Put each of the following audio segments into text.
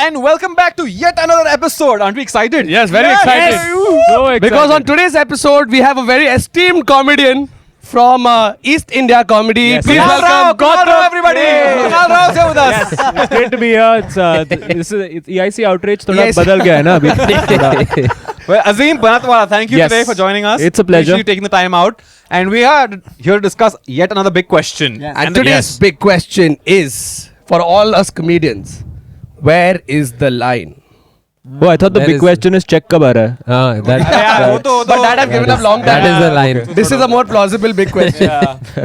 and welcome back to yet another episode. Aren't we excited? Yes, very excited. Yes. So excited. Because on today's episode, we have a very esteemed comedian from East India Comedy. Yes. Please welcome Kunal, everybody. Kunal Rao's here with us. It's great to be here. It's EIC outrage. Thoda Yes. badal gaya hai na abhi. Well, Azeem Banatwalla, thank you Yes. today for joining us. It's a pleasure. Appreciate you taking the time out. And we are here to discuss yet another big question. Yes. And today's big question is, for all us comedians, where is the line? Oh, I thought the Where big is question is check kab aa raha hai. But that I've given up long time. That is the line. This is a more plausible big question.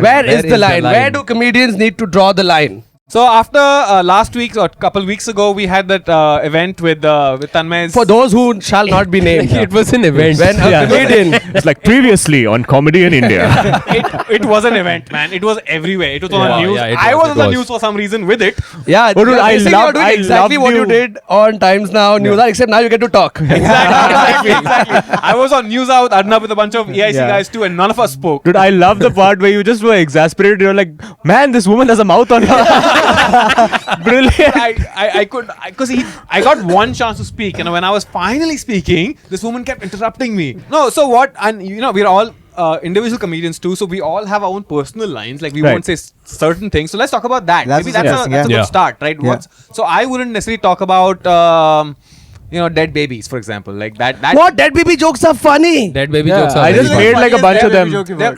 Where is the line? Where do comedians need to draw the line? So after last week or couple weeks ago, we had that event with Tanmay's. For those who shall not be named, It was an event. when a Yeah. comedian It's like previously on Comedy in India. it was an event, man. It was everywhere. It was on the Yeah, news. yeah, it I was, was it on the was. news for some reason with it. Yeah, Oh, dude, you're I basically loved- you're doing I exactly loved what you you. did on Times Now, News Hour, except now you get to talk. Exactly. I was on News Out, Arnab with a bunch of EIC Yeah. guys too, and none of us spoke. Dude, I love the part where you just were exasperated. You're like, man, this woman has a mouth on her. Brilliant. I got one chance to speak, and when I was finally speaking, this woman kept interrupting me. No, so what? And we're all individual comedians too, so we all have our own personal lines. Like we Right. won't say certain things. So let's talk about that. That's Maybe that's interesting, a yeah. good start, right? Yeah. So I wouldn't necessarily talk about dead babies, for example, like that. What? Dead baby jokes are funny. Dead baby Yeah. jokes are I very just funny. made like a bunch of them. Yeah.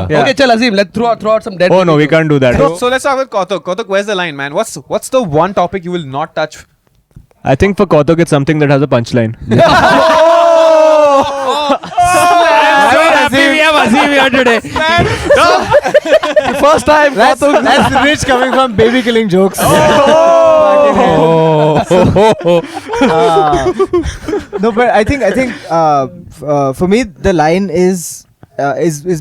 Yeah. Okay, chal Azeem, let's throw out some dead Oh baby no, we jokes. can't do that. So let's talk about Kautuk. Kautuk, where's the line, man? What's the one topic you will not touch? I think for Kautuk it's something that has a punchline. We have Azeem here today. First time. That's rich coming from baby killing jokes. No, but I think for me the line is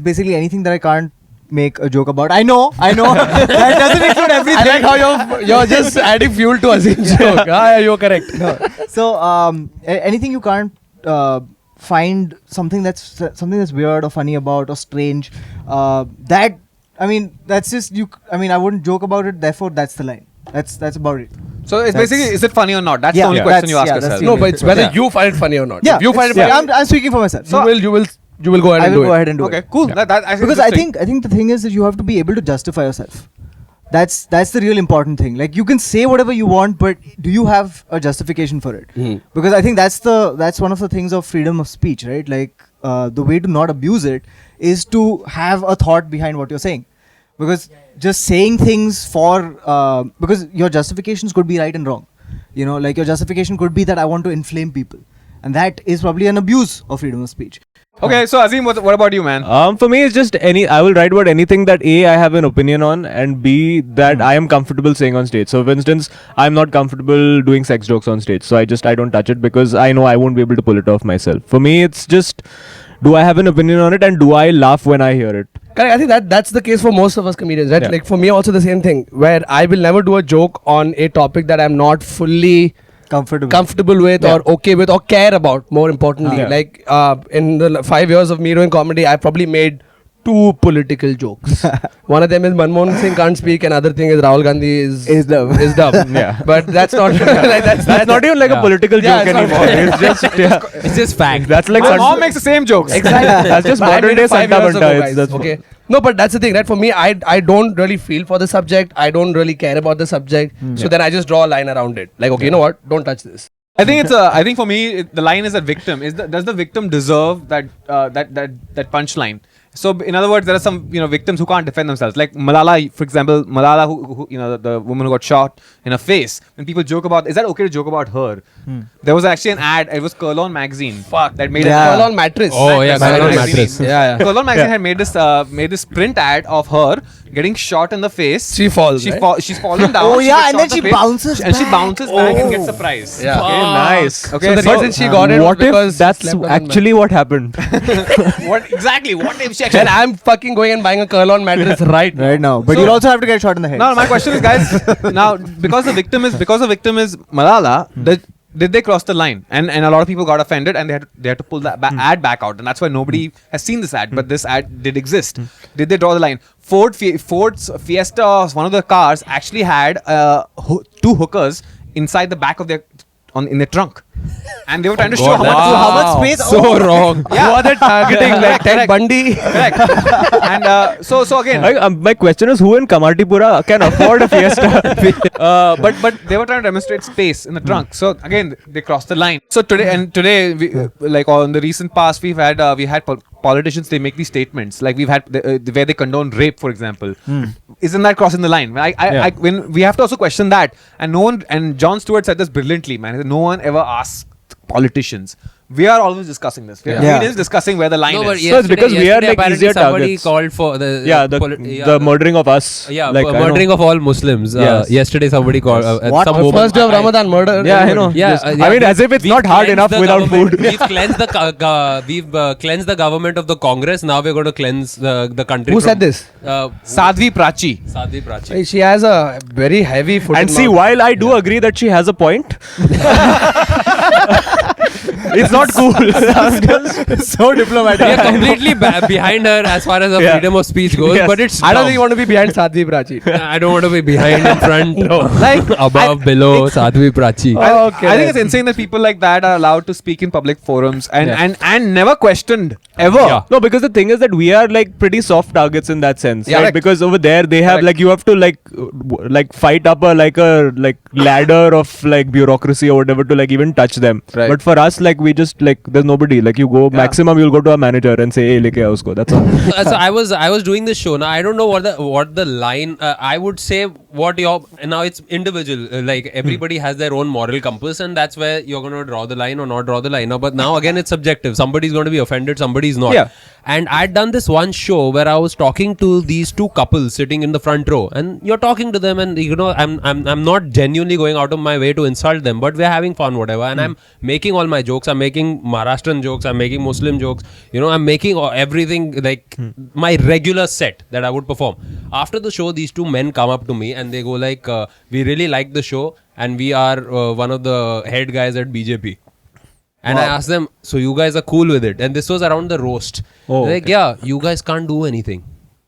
basically anything that I can't make a joke about. I know that doesn't include everything. I like how you're just adding fuel to Azeem's joke. Yeah, you're correct. So anything you can't find something that's weird or funny about or strange, that's just you. I wouldn't joke about it. Therefore, that's the line. That's about it. So it's basically, is it funny or not? That's Yeah, the only yeah. question you ask That's yourself. the No, only but it's whether question. you find it funny or not. Yeah, If you find it funny, I'm speaking for myself. you will go ahead I and will do go it. ahead and do Okay, it. cool. That Because I think the thing is that you have to be able to justify yourself. That's the real important thing. Like you can say whatever you want, but do you have a justification for it? Because I think that's one of the things of freedom of speech, right? Like the way to not abuse it is to have a thought behind what you're saying. Because just saying things because your justifications could be right and wrong. Like your justification could be that I want to inflame people, and that is probably an abuse of freedom of speech. Okay, so Azeem, what about you, man? For me, it's just I will write about anything that A, I have an opinion on, and B, that I am comfortable saying on stage. So, for instance, I'm not comfortable doing sex jokes on stage. So, I don't touch it because I know I won't be able to pull it off myself. For me, it's just, do I have an opinion on it and do I laugh when I hear it? Correct. I think that's the case for most of us comedians, right? Yeah. Like for me also the same thing, where I will never do a joke on a topic that I'm not fully comfortable with or okay with or care about, more importantly. Yeah. Like in the 5 years of me doing comedy, I probably made 2 political jokes. One of them is Manmohan Singh can't speak, and other thing is Rahul Gandhi is dumb. Yeah. But that's not like, that's not even like a political Yeah, joke it's not anymore. It's just, It's just fact. that's like My mom makes the same jokes. Exactly. That's just But I modern made day it 5 Santa years ago, Banta. guys. That's Okay. No, but that's the thing, right? For me, I don't really feel for the subject. I don't really care about the subject. So then I just draw a line around it. Like, okay, you know what? Don't touch this. I think I think for me, the line is that victim. Does the victim deserve that punchline? So in other words, there are some victims who can't defend themselves. Like Malala, for example, who the woman who got shot in her face. When people joke about, is that okay to joke about her? There was actually an ad. It was Kurlon magazine. That made Curl on mattress. Oh, yeah, Kurlon mattress. Yeah. Kurlon magazine had made this print ad of her getting shot in the face. She falls. She's falling down. Oh, she yeah, gets and shot then in the she face, bounces and she back. bounces back and gets the prize. Yeah. Okay, nice. Okay, So the reason she got it was What because if that's slept on actually what happened? what if she then I'm fucking going and buying a curl on mattress right now. But So- you'll also have to get shot in the head. No, my question is, guys. Now, because the victim is Malala, did they cross the line? And a lot of people got offended, and they had to pull that ad back out, and that's why nobody has seen this ad. But this ad did exist. Did they draw the line? Ford's Fiesta, one of the cars, actually had 2 hookers inside the back of their in their trunk, and they were trying to show how much. So how much space? So Oh. wrong. Yeah. Who are they targeting? Like Ted Bundy? Correct. And so again, My question is, who in Kamartipura can afford a Fiesta? but they were trying to demonstrate space in the trunk. So again, they crossed the line. So today, we, like on the recent past, we had politicians. They make these statements. Like we've had where they condone rape, for example. Isn't that crossing the line? When we have to also question that. And no one. And Jon Stewart said this brilliantly, man. He said, no one ever asks politicians. We are always discussing this. We are discussing where the line No, but is. So it's because we are like apparently easier somebody targets. called for the The murdering of us. Yeah, like, murdering of all Muslims. Yes. Yesterday somebody called. What? Some The woman- first day of Ramadan, murder. Yeah, I know. Yeah, Just- I mean, as if it's we've not hard cleansed enough the without government. food. We've cleansed we've cleansed the government of the Congress. Now we're going to cleanse the country. Who from- said this? Sadhvi Prachi. Sadhvi Prachi. Hey, she has a very heavy foot. And see, while I do agree that she has a point, it's not cool. So diplomatic. We are completely behind her as far as the freedom of speech goes, Yes. but it's I don't dumb. think you want to be behind Sadhvi Prachi. I don't want to be behind, in front, Like above, below, Sadhvi Prachi. I think it's insane that people like that are allowed to speak in public forums and never questioned ever. Yeah. No, because the thing is that we are like pretty soft targets in that sense, Yeah, right? correct. Because over there they have like you have to like fight up a ladder of like bureaucracy or whatever to like even touch them. Right. But for us, like we just like there's nobody. Like you go maximum, you'll go to a manager and say, "Hey, leke aao usko." That's all. So I was doing this show. Now I don't know what the line. I would say what your now it's individual. Like everybody has their own moral compass, and that's where you're going to draw the line or not draw the line. Now, but now again, it's subjective. Somebody's going to be offended, somebody's not. Yeah. And I'd done this one show where I was talking to these two couples sitting in the front row, and you're talking to them, and you know I'm not genuinely going out of my way to insult them, but we're having fun, whatever. And I'm making all my jokes. I'm making Maharashtrian jokes. I'm making Muslim jokes. You know, I'm making everything like my regular set that I would perform. After the show, these two men come up to me and they go like, "We really like the show, and we are one of the head guys at BJP." And I asked them, so you guys are cool with it? And this was around the roast. Oh, They're like, yeah, you guys can't do anything.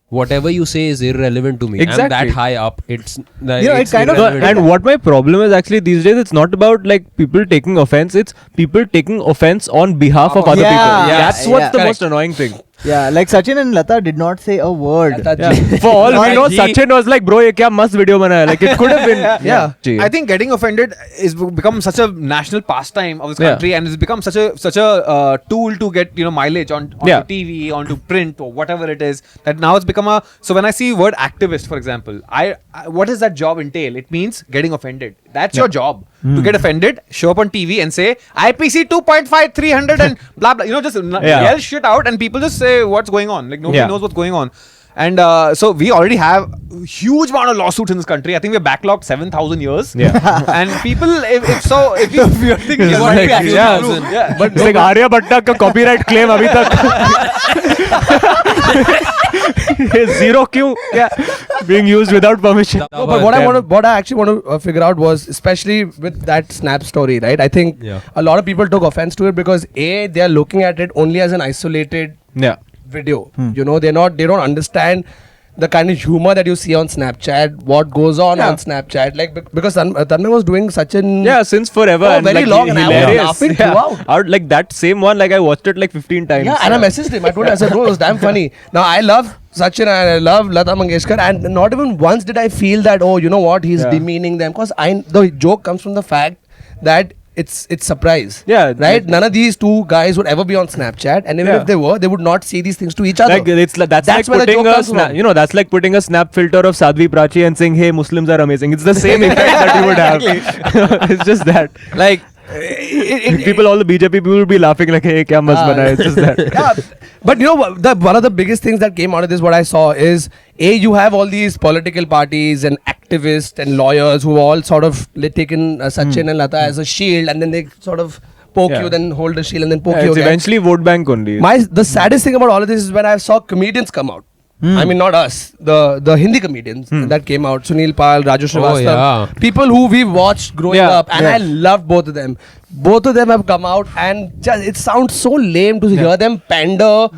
Whatever you say is irrelevant to me. I'm Exactly. that high up. It's like, You know, it's it kind of- irrelevant. And what my problem is actually these days, it's not about like people taking offense. It's people taking offense on behalf of other Yeah, people. yeah, That's what's yeah. the Correct. most annoying thing. Yeah, like Sachin and Lata did not say a word. Yeah. For all we know, He- Sachin was like, "Bro, ye kya mast video banaya?" Like it could have been. Yeah. Gee. I think getting offended is become such a national pastime of this Yeah. country, and it's become such a tool to get mileage onto Yeah. TV, onto print, or whatever it is. That now it's become a. So when I see word activist, for example, I what does that job entail? It means getting offended. That's your job to get offended. Show up on TV and say IPC 2.5 300 and blah blah. Just yell shit out, and people just say what's going on. Like nobody knows what's going on. And so we already have huge amount of lawsuits in this country. I think we're backlogged 7,000 years. Yeah. And people, if you weird thing is, It's what like, we actually yeah. do. Yeah. But like Arya Bhatta ka copyright claim abhi tak zero kyun? Yeah. Being used without permission. No, but what I actually want to figure out was, especially with that Snap story, right? I think a lot of people took offense to it because they are looking at it only as an isolated Yeah. video. You know, they don't understand the kind of humor that you see on Snapchat, what goes on Snapchat. Like because Tanmay was doing such an Since forever. Oh, and very like, long, and I was hilarious. laughing throughout. I would, like that same one, like I watched it like 15 times. Yeah, and I messaged him. I told him, I said, bro, it was damn funny. Now, I love Sachin and I love Lata Mangeshkar, and not even once did I feel that, oh, you know what, he's demeaning them. Because the joke comes from the fact that it's surprise. Yeah. Right? None of these two guys would ever be on Snapchat, and even if they were, they would not say these things to each other. Like that's like That's where the putting joke a comes from. that's like putting a snap filter of Sadhvi Prachi and saying, "Hey, Muslims are amazing." It's the same effect that you would have. It's just that. Like, People, all the BJP people will be laughing like, "Hey, kya mast bana hai?" It's just that. Yeah, but you know what, one of the biggest things that came out of this, what I saw is, you have all these political parties and activists and lawyers who all sort of taken Sachin and Lata as a shield, and then they sort of poke you, then hold the shield, and then poke you It's again. eventually vote bank only. The saddest thing about all of this is when I saw comedians come out. I mean, not us, the Hindi comedians that came out, Sunil Pal, Raju Srivastava, people who we watched growing up, and I loved both of them. Both of them have come out, and just, it sounds so lame to hear them pander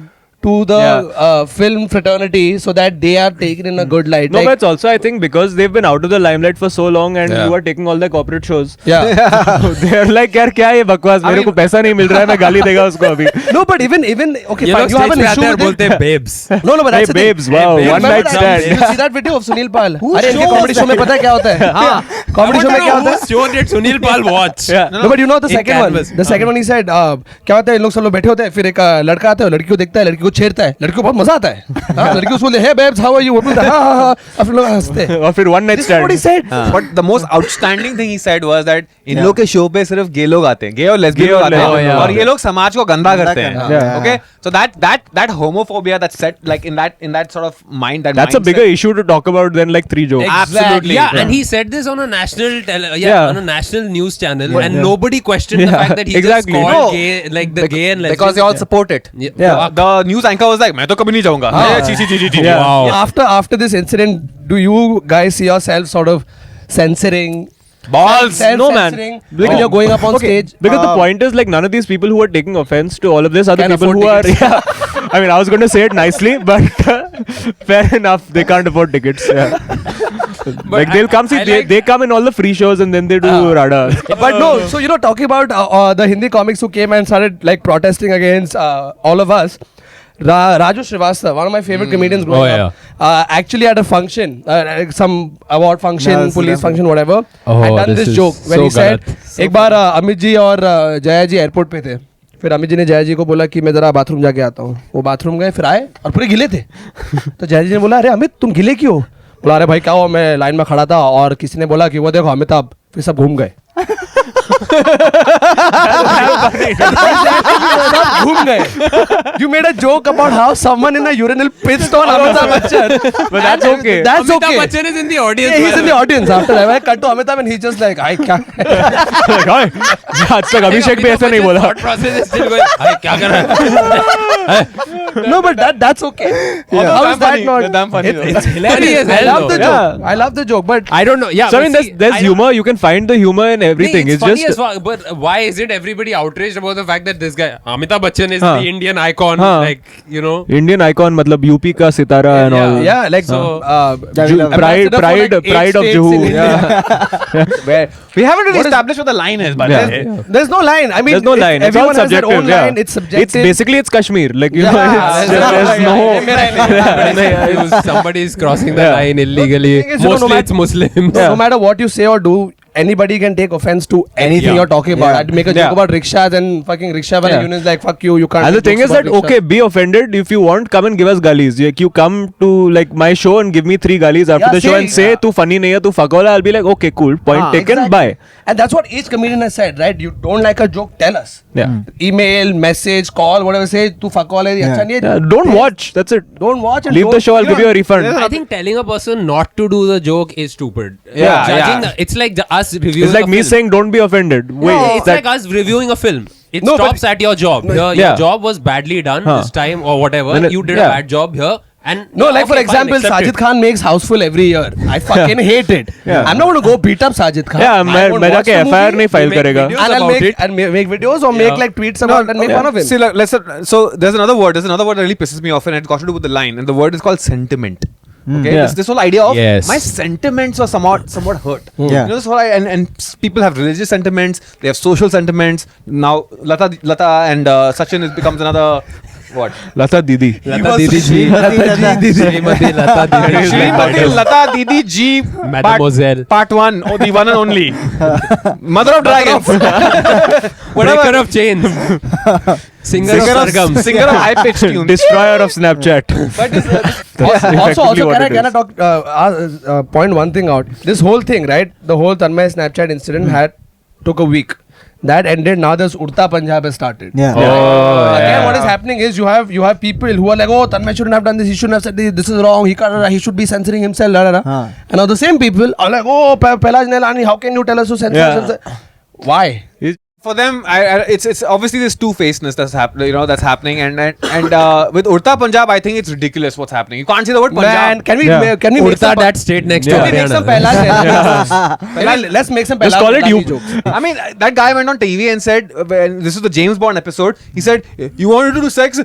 to the film fraternity so that they are taken in a good light. No, but it's also, I think, because they've been out of the limelight for so long and you are taking all their corporate shows. Yeah. They're like, यार क्या ये बकवास, मेरे को पैसा नहीं मिल रहा है, मैं गाली देगा उसको अभी. No, but even okay, ये fine. लोग You have an stage पे issue आते हैं with बोलते it. हैं babes. No, but that's Hey, the thing. babes, wow, You one night remember stand. Did you see that video of Sunil Pal? अरे इनके comedy show में पता है क्या होता है? हाँ. Comedy show में क्या होता है? Show did Sunil Pal watch? No, but you know the In second one. canvas. The second one he said, क्या होता है? इन लोग सब लोग बैठे होते हैं, फिर एक लड़का आता है, लड़की को देखता है, लड़की को छेड़ता है, लड़की को बहुत मजा आता है. हाँ, लड़की उसको बोलते, hey babes, how are you? वो बोलता है, हाँ, और फिर लोग हंसते हैं. और फिर one night This is what he stand. said. But the most outstanding thing he said was that इन लोग के शो पे सिर्फ गे लोग आते हैं, गे और लेस्बियन Gay लोग और आते हैं, lesbian, और ये लोग समाज को गंदा करते हैं. Yeah. Okay, so that homophobia that's set like in that sort of mind, that That's a mindset. bigger issue to talk about than like 3 jokes. Absolutely. Yeah, and he said this on a national Yeah. on a national news channel, and nobody questioned the fact that he Exactly. just called No. gay, like the gay and lesbian. because they all support it. Yeah. The news anchor was like, मैं तो कभी नहीं जाऊँगा. ची. Yeah. Wow. After this incident, do you guys see yourself sort of censoring? Balls. No, man. Self-censoring when you're going up on stage? Because the point is, like, none of these people who are taking offense to all of this are the Can people afford who are. Yeah. I mean, I was going to say it nicely, but fair enough. They can't afford tickets. Yeah. Like they'll come see. They come in all the free shows and then they do rada. But no, so talking about the Hindi comics who came and started like protesting against all of us. Raju Srivastava, one of my favorite comedians growing up, actually had a function, like some award function, police function, whatever, had done this joke when he said, एक बार अमित जी और जया जी airport पे थे, फिर अमित जी ने जया जी को बोला कि मैं जरा बाथरूम जाके आता हूँ. वो बाथरूम गए, फिर आए और पूरे गिले थे. तो जया जी ने बोला, अरे अमित तुम गिले क्यों? बोला, अरे भाई क्या हुआ, मैं लाइन में खड़ा था और किसी ने बोला कि वो देखो अमिताभ, फिर सब घूम गए. घूम गए. You made a joke about how someone in a urinal pissed on Amitabh Bachchan. But that's okay. That's Amitabh okay. Bachchan is in the audience. Yeah, he's in the audience after that. I cut to Amitabh and he's just like, I क्या? आज तक अभिषेक भी ऐसा नहीं बोला. Thought process is still going. अरे क्या कर रहा है? No, but that's okay. How is that not? Damn funny. It's hilarious. I love the Yeah. joke. I love the joke, but I don't know. Yeah. So I but mean, see, there's I don't- humor. You can find the humor in everything. It's It's funny just. as fuck, but why is it everybody outraged about the fact that this guy Amitabh Bachchan is Huh. the Indian icon? Huh. Like, you know. Indian icon, मतलब UP का सितारा and all. yeah, like So, Pride of Juhu. Where we haven't really established what the line is, but Yeah. There's no line. I mean, There's no line. It's all everyone has their subjective. own Yeah. line. It's subjective. It's basically it's Kashmir. Like you know, Yeah, it's, there's there's no. somebody is crossing the Yeah. line illegally. The thing is, you know, Mostly no it's Muslims. No matter what you say or do, anybody can take offense to anything Yeah. you're talking about. Yeah. I'd make a joke Yeah. about rickshaws and fucking rickshaw wala Yeah. unions like fuck you can't. And the make thing jokes is that about okay, rickshaws. be offended if you want. Come and give us galis. Like you come to like my show and give me 3 galis after Yeah, the show say, and say yeah. "तू funny नहीं है, तू fuck all." I'll be like, okay, cool, point taken, Exactly. bye. And that's what each comedian has said, right? You don't like a joke, tell us. Yeah. Email, message, call, whatever. Say तू fuck all है, ये अच्छा नहीं है. Yeah, don't watch. That's it. Don't watch and Leave the don't- show. I'll give you a refund. I think telling a person not to do the joke is stupid. Yeah, Judging yeah. it's like us reviewing. It's like a me film. saying, "Don't be offended." Wait, Yeah, it's that- like us reviewing a film. It No, but- stops at your job. Your Yeah. job was badly done Huh. this time or whatever. Then it- You did yeah. a bad job here. And No, yeah, like for okay, fine, example, accept Sajid it. Khan makes Houseful every year. I fucking hate it. Yeah. I'm not going to go beat up Sajid Khan. Yeah, I मैं won't मैं watch जाके the FIR movie. नहीं file make करेगा. videos And I'll about make it. and make videos or make Yeah. like tweets about and make fun of him. See, so there's another word. There's another word that really pisses me off, and it's got to do with the line. And the word is called sentiment. Okay, Yeah. this whole idea of Yes. my sentiments are somewhat hurt. Yeah. You know, this whole and people have religious sentiments. They have social sentiments. Now Lata and Sachin becomes another what? Lata Didi. Lata Didi Ji. Srimati Lata Didi Ji. Srimati Lata Didi Ji. Mademoiselle. Part 1. Oh, the one and only. Mother of Dragons. Breaker of chains. Singer of sargams. Singer of high pitched tunes. Destroyer of Snapchat. But Also, effectively what can I it is. talk? Point one thing out. This whole thing, right? The whole Tanmay Snapchat incident took a week. That ended. Now this Urta Punjab has started. Yeah. Again, what is happening is you have people who are like, oh, Tanmay shouldn't have done this. He shouldn't have said this. This is wrong. He should be censoring himself. And now the same people are like, oh, Pelaj Nelani, how can you tell us to censor? Yeah. Censor? Why? For them, it's obviously this two-facedness that's happening, and with Urta Punjab, I think it's ridiculous what's happening. You can't say the word Punjab. Man, can we make Urta some that state next to Can we make some Haryana. Maybe let's make some Let's call it Pelaz you. jokes. I mean, that guy went on TV and said, when this is the James Bond episode, he said, "You wanted to do sex?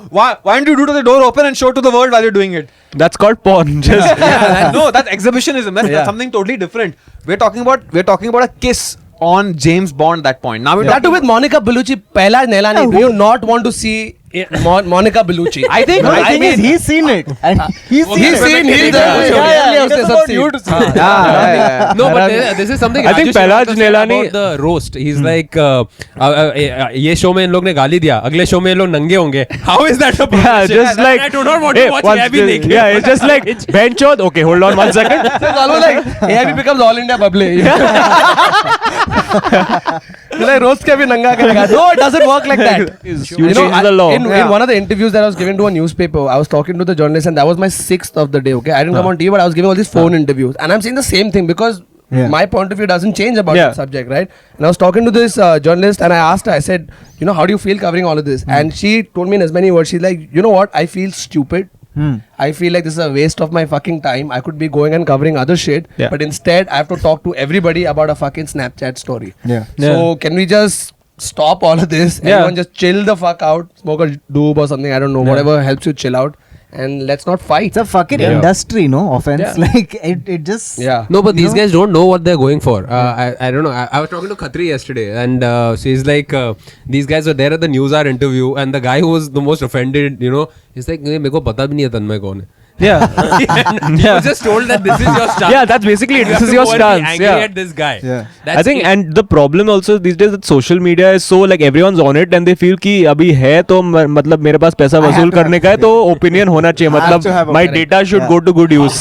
Why didn't you do the door open and show it to the world while you're doing it?" That's called porn. Just No, that's exhibitionism. That's something totally different. We're talking about a kiss on James Bond at that point. Now we're That talking too with Monica Bellucci. Pehla Nelani. Do you not want to see Monica Bellucci? I think he's seen it. And he's seen He's it. seen it. It's about you to see. No, but this is something I think Rajesh Pelaj said Nelani- about the roast. He's like, ये show में इन लोग ने गाली दिया, अगले show में इन लोग नंगे होंगे. How is that a yeah, progression? just like I do not want hey, to watch once Abby the- naked. Yeah, it's just like benchod. Okay, hold on 1 second. It's almost like AIB becomes All India Public. Like roast के भी नंगा करेगा. No, it doesn't work like that. You change the law. In one of the interviews that I was given to a newspaper, I was talking to the journalist, and that was my 6th of the day. Okay, I didn't come on TV, but I was giving all these phone interviews, and I'm saying the same thing because my point of view doesn't change about the subject, right? And I was talking to this journalist, and I asked her, I said, how do you feel covering all of this? And she told me in as many words, she's like, you know what? I feel stupid. I feel like this is a waste of my fucking time. I could be going and covering other shit, but instead I have to talk to everybody about a fucking Snapchat story. So can we just stop all of this? Everyone just chill the fuck out, smoke a doob or something. I don't know, whatever helps you chill out, and let's not fight. It's a fucking industry, no offense. Like it just No, but these guys don't know what they're going for. I don't know. I was talking to Khatri yesterday, and she's like, these guys were there at the News Hour interview, and the guy who was the most offended, he's like, मेरे को पता भी नहीं है तन्मय कौन है. Yeah. He was just told that this is your stance. Yeah, that's basically it. You This have is to your go and stance. be angry Yeah. at this guy. Yeah. That's I think, it. and the problem also these days that social media is so like everyone's on it and they feel कि अभी है तो मतलब मेरे पास पैसा वसूल करने का है तो opinion होना चाहिए मतलब my data should go to good use.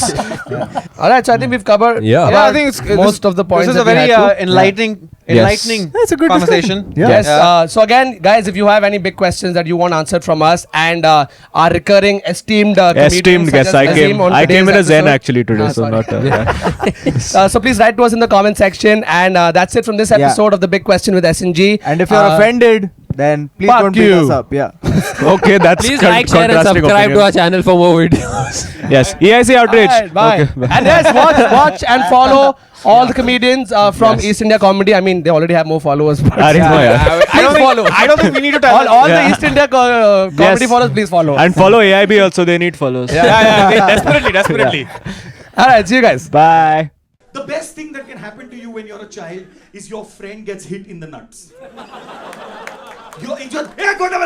Alright, so I think we've covered I think it's most of the points. This is a that we very had to. enlightening That's a good conversation. Yes. So again, guys, if you have any big questions that you want answered from us and our recurring esteemed Esteemed guest, guest. I came in a Zen actually today, so sorry. not. So please write to us in the comment section, and that's it from this episode of The Big Question with SnG. And if you're offended, then please fuck don't beat you. us up. Yeah. Okay, that's Please like, share, and contrasting subscribe to opinions. our channel for more videos. Yes, EIC outrage. Alright, bye. Okay, bye. And yes, watch and follow all the comedians from East India Comedy. I mean, they already have more followers. But I please follow. I don't think we need to tell all Yeah. the East India comedy followers, please follow. And follow AIB also. They need follows. desperately. Alright, see you guys. Bye. The best thing that can happen to you when you're a child is your friend gets hit in the nuts. You enjoy. Hey, go to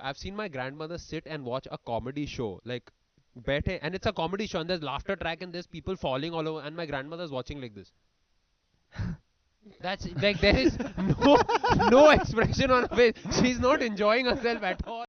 I've seen my grandmother sit and watch a comedy show, like बैठे, and it's a comedy show and there's laughter track and there's people falling all over and my grandmother's watching like this. That's like there is no expression on her face. She's not enjoying herself at all.